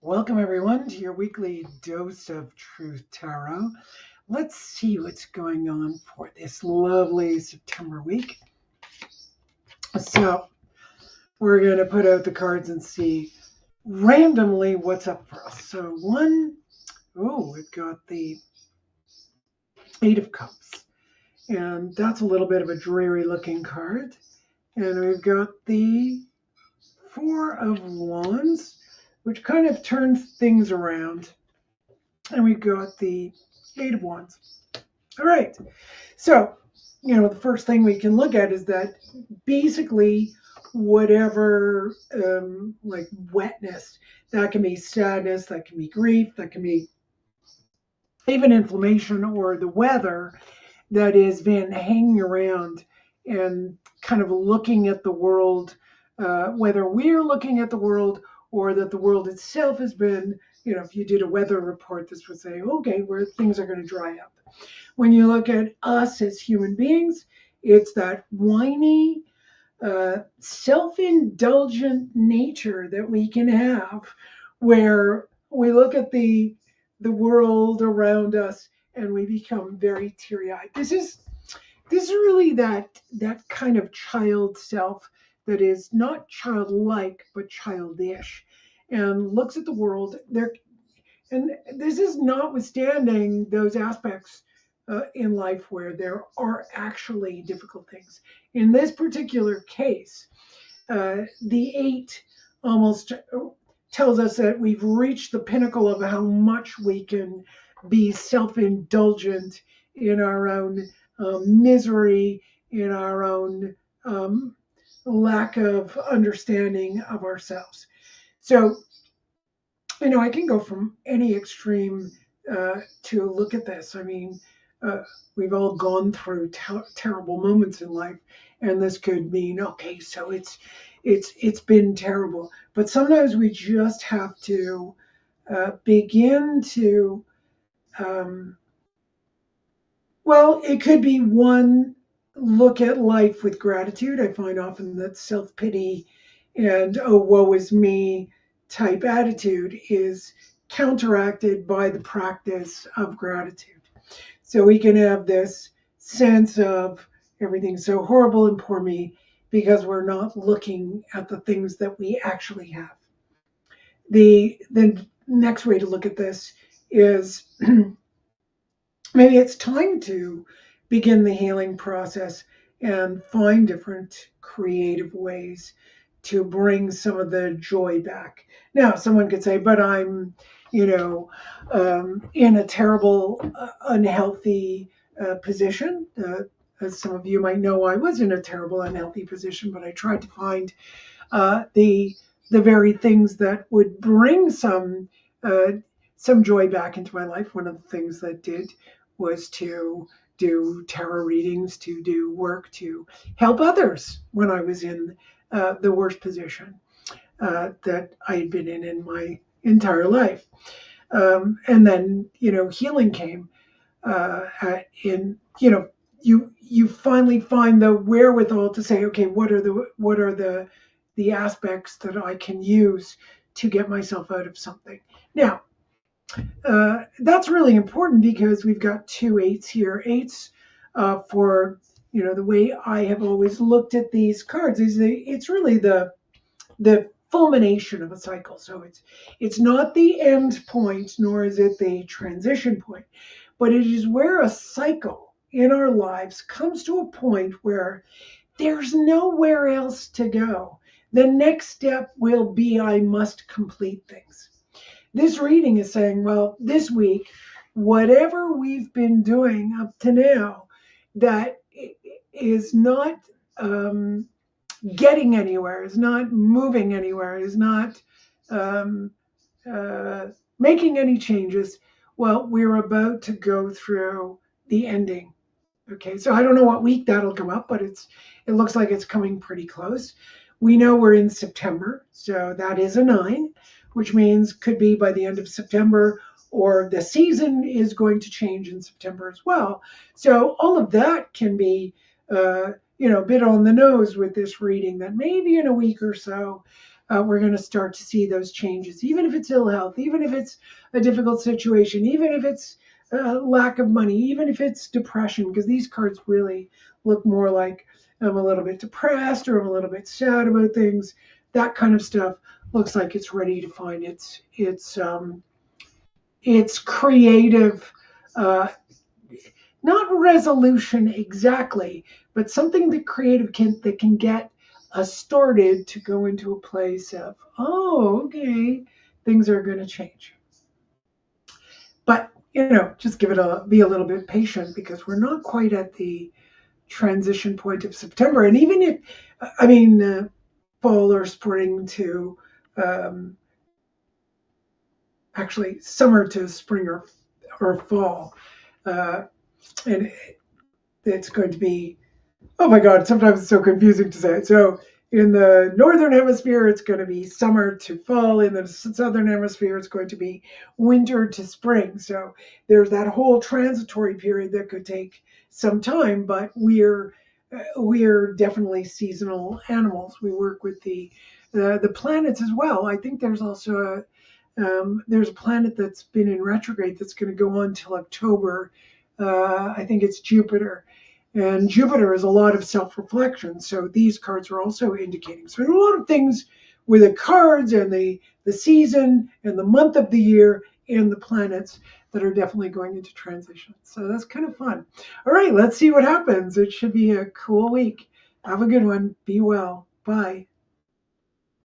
Welcome, everyone, to your weekly dose of truth tarot. Let's see what's going on for this lovely September week. So, we're going to put out the cards and see randomly what's up for us. So, we've got the Eight of Cups, and that's a little bit of a dreary looking card. And we've got the Four of Wands, which kind of turns things around. And we've got the Eight of Wands. All right. So, the first thing we can look at is that basically whatever like wetness, that can be sadness, that can be grief, that can be even inflammation or the weather that has been hanging around and kind of looking at the world, whether we're looking at the world or that the world itself has been, if you did a weather report, this would say, okay, where things are going to dry up. When you look at us as human beings, it's that whiny, self-indulgent nature that we can have where we look at the world around us and we become very teary-eyed. This is really that kind of child self that is not childlike but childish and looks at the world there. And this is notwithstanding those aspects in life where there are actually difficult things. In this particular case, the eight almost tells us that we've reached the pinnacle of how much we can be self-indulgent in our own misery, in our own lack of understanding of ourselves. So, I can go from any extreme to look at this. I mean, we've all gone through terrible moments in life, and this could mean, okay, so it's been terrible. But sometimes we just have to begin to, it could be one, look at life with gratitude. I find often that self-pity and, oh, woe is me type attitude is counteracted by the practice of gratitude. So we can have this sense of everything's so horrible and poor me because we're not looking at the things that we actually have. The next way to look at this is maybe it's time to begin the healing process and find different creative ways to bring some of the joy back. Now, someone could say, but I'm, in a terrible, unhealthy position. As some of you might know, I was in a terrible, unhealthy position, but I tried to find the very things that would bring some joy back into my life. One of the things that did was to do tarot readings, to do work to help others when I was in the worst position that I had been in my entire life. And then, healing came you finally find the wherewithal to say, okay, what are the aspects that I can use to get myself out of something. Now, that's really important because we've got two eights here. Eights for, the way I have always looked at these cards is it's really the fulmination of a cycle. So it's not the end point, nor is it the transition point, but it is where a cycle in our lives comes to a point where there's nowhere else to go. The next step will be I must complete things. This reading is saying, well, this week, whatever we've been doing up to now that is not getting anywhere, is not moving anywhere, is not uh, making any changes. Well, we're about to go through the ending. Okay, so I don't know what week that'll come up, but it looks like it's coming pretty close. We know we're in September, so that is a 9, which means could be by the end of September, or the season is going to change in September as well. So all of that can be, a bit on the nose with this reading. That maybe in a week or so, we're going to start to see those changes, even if it's ill health, even if it's a difficult situation, even if it's lack of money, even if it's depression, because these cards really look more like I'm a little bit depressed or I'm a little bit sad about things. That kind of stuff looks like it's ready to find its creative, uh, not resolution exactly, but something that creative can get us started to go into a place of, oh, okay, things are going to change. But just be a little bit patient, because we're not quite at the transition point of September. And even if, I mean, fall or spring to, um, actually summer to spring or fall, uh, and it's going to be, oh my God, sometimes it's so confusing to say. So in the northern hemisphere, it's going to be summer to fall. In the southern hemisphere, it's going to be winter to spring. So there's that whole transitory period that could take some time, but we're definitely seasonal animals. We work with the planets as well. I think there's also there's a planet that's been in retrograde that's going to go on till October. I think it's Jupiter. And Jupiter is a lot of self reflection. So these cards are also indicating. So there's a lot of things with the cards and the season and the month of the year and the planets that are definitely going into transition. So that's kind of fun. All right, let's see what happens. It should be a cool week. Have a good one. Be well. Bye.